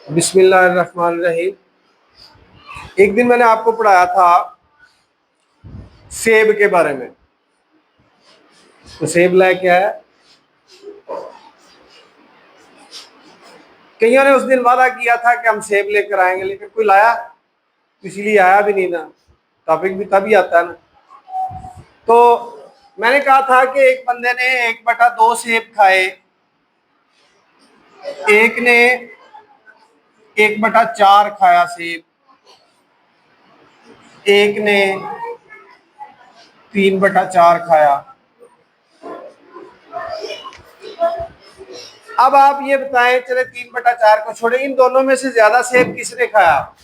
बिस्मिल्लाहिर्रहमानिर्रहीम। एक दिन मैंने आपको पढ़ाया था सेब के बारे में। तो सेब लाया क्या है? कईयों ने उस दिन वादा किया था कि हम सेब लेकर आएंगे, लेकिन कोई लाया? इसलिए आया भी नहीं ना। टॉपिक भी तभी आता है ना। तो मैंने कहा था कि एक बंदे ने 1/2 सेब खाए, एक ने 1/4 खाया सेब, एक ने 3/4 खाया। अब आप ये बताएं, चले 3/4 को छोड़े, इन दोनों में से ज्यादा सेब किसने खाया?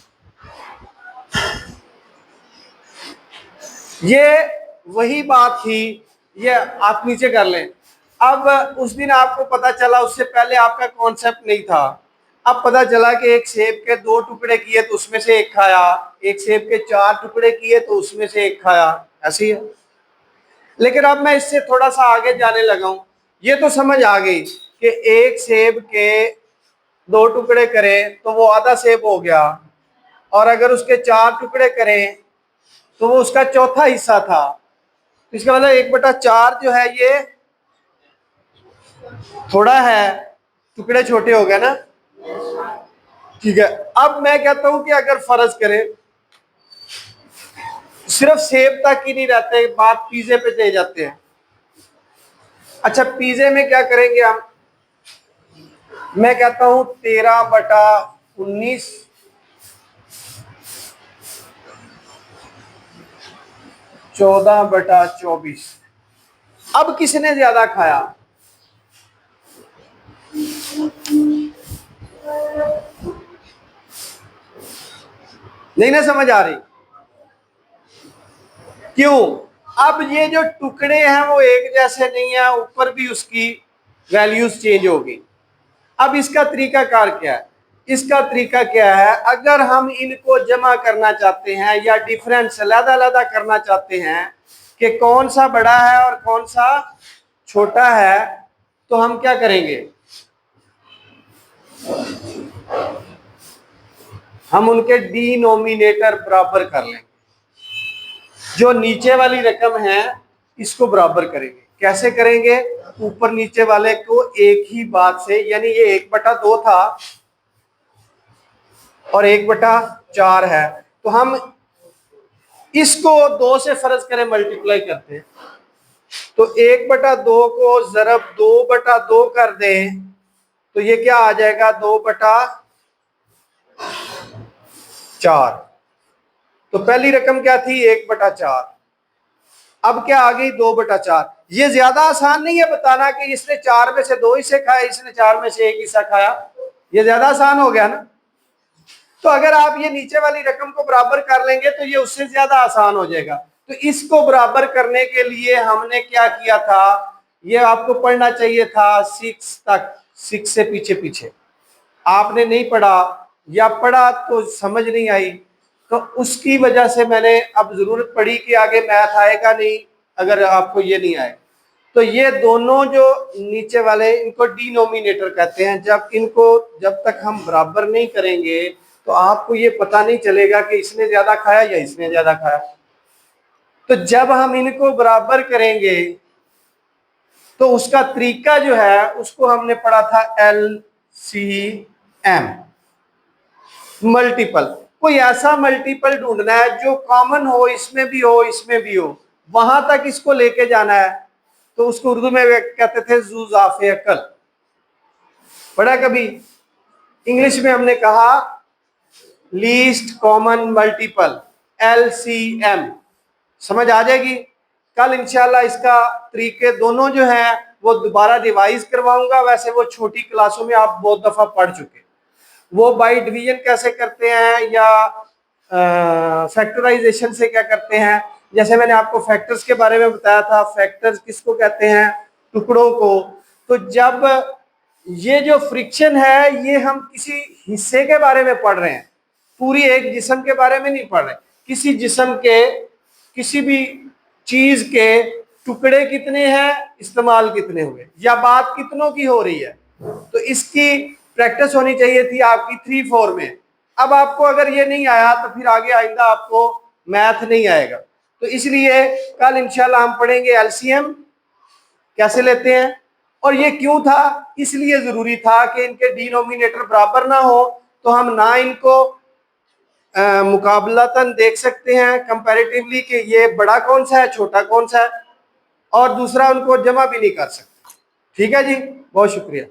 ये वही बात थी। ये आप नीचे कर लें। अब उस दिन आपको पता चला, उससे पहले आपका कॉन्सेप्ट नहीं था। अब पता चला कि एक सेब के 2 टुकड़े किए तो उसमें से एक खाया, एक सेब के 4 टुकड़े किए तो उसमें से एक खाया। ऐसी है। लेकिन अब मैं इससे थोड़ा सा आगे जाने लगा हूं। ये तो समझ आ गई कि एक सेब के 2 टुकड़े करें तो वो आधा सेब हो गया, और अगर उसके 4 टुकड़े करें तो वो उसका चौथा हिस्सा था। तो इसका मतलब 1/4 जो है ये थोड़ा है, टुकड़े छोटे हो गए ना। ठीक है। अब मैं कहता हूं कि अगर फर्ज करें, सिर्फ सेब तक ही नहीं रहते, बात पिज्जे पे चले जाते हैं। अच्छा, पिज्जे में क्या करेंगे हम? मैं कहता हूं 13/19, 14/24। अब किसने ज्यादा खाया? नहीं ना समझ आ रही? क्यों? अब ये जो टुकड़े हैं वो एक जैसे नहीं है, ऊपर भी उसकी वैल्यूज चेंज होगी। अब इसका तरीकाकार क्या है? इसका तरीका क्या है, अगर हम इनको जमा करना चाहते हैं या डिफरेंस अलग-अलग करना चाहते हैं कि कौन सा बड़ा है और कौन सा छोटा है, तो हम क्या करेंगे? हम उनके डिनोमिनेटर बराबर कर लेंगे। जो नीचे वाली रकम है इसको बराबर करेंगे। कैसे करेंगे? ऊपर नीचे वाले को एक ही बात से, यानी ये 1/2 था और 1/4 है, तो हम इसको 2 से फर्ज करें मल्टीप्लाई करते हैं, तो 1/2 को जरब 2/2 कर दें तो ये क्या आ जाएगा? 2/4। तो पहली रकम क्या थी? 1/4। अब क्या आ गई? 2/4। ये ज्यादा आसान नहीं है बताना कि इसने 4 में से 2 हिस्से खाए, इसने 4 में से 1 हिस्सा खाया। ये ज्यादा आसान हो गया ना। तो अगर आप ये नीचे वाली रकम को बराबर कर लेंगे तो ये उससे ज्यादा आसान हो जाएगा। तो इसको बराबर करने के लिए हमने क्या किया था? ये आपको पढ़ना चाहिए था 6 तक, 6 से पीछे पीछे आपने नहीं पढ़ा, या पढ़ा तो समझ नहीं आई। तो उसकी वजह से मैंने अब जरूरत पड़ी कि आगे मैथ आएगा नहीं अगर आपको ये नहीं आए। तो ये दोनों जो नीचे वाले, इनको डिनोमिनेटर कहते हैं। जब तक हम बराबर नहीं करेंगे तो आपको ये पता नहीं चलेगा कि इसने ज्यादा खाया या इसने ज्यादा खाया। तो जब हम इनको बराबर करेंगे तो उसका तरीका जो है उसको हमने पढ़ा था LCM, मल्टीपल। कोई ऐसा मल्टीपल ढूंढना है जो कॉमन हो, इसमें भी हो इसमें भी हो, वहां तक इसको लेके जाना है। तो उसको उर्दू में कहते थे जुज़ाफ़े अकल। पढ़ा कभी? इंग्लिश में हमने कहा लीस्ट कॉमन मल्टीपल, LCM। समझ आ जाएगी। कल इंशाल्लाह इसका तरीके दोनों जो है वो दोबारा रिवाइज करवाऊंगा। वैसे वो छोटी क्लासों में आप बहुत दफा पढ़ चुके। वो बाई डिवीजन कैसे करते हैं या फैक्टराइजेशन से क्या करते हैं। जैसे मैंने आपको फैक्टर्स के बारे में बताया था, फैक्टर्स किसको कहते हैं? टुकड़ों को। तो जब ये जो फ्रिक्शन है ये हम किसी हिस्से के बारे में पढ़ रहे हैं, पूरी एक जिस्म के बारे में नहीं पढ़ रहे। किसी जिस्म के, किसी भी चीज के टुकड़े कितने हैं, इस्तेमाल कितने हुए, या बात कितनों की हो रही है। तो इसकी प्रैक्टिस होनी चाहिए थी आपकी 3-4 में। अब आपको अगर ये नहीं आया तो फिर आगे आइंदा आपको मैथ नहीं आएगा। तो इसलिए कल इंशाल्लाह हम पढ़ेंगे एलसीएम कैसे लेते हैं। और ये क्यों था, इसलिए जरूरी था कि इनके डिनोमिनेटर बराबर ना हो, तो हम ना इनको मुकाबलतन देख सकते हैं कंपैरेटिवली कि ये बड़ा कौन सा है छोटा कौन सा है, और दूसरा उनको जमा भी नहीं कर सकते। ठीक है जी, बहुत शुक्रिया।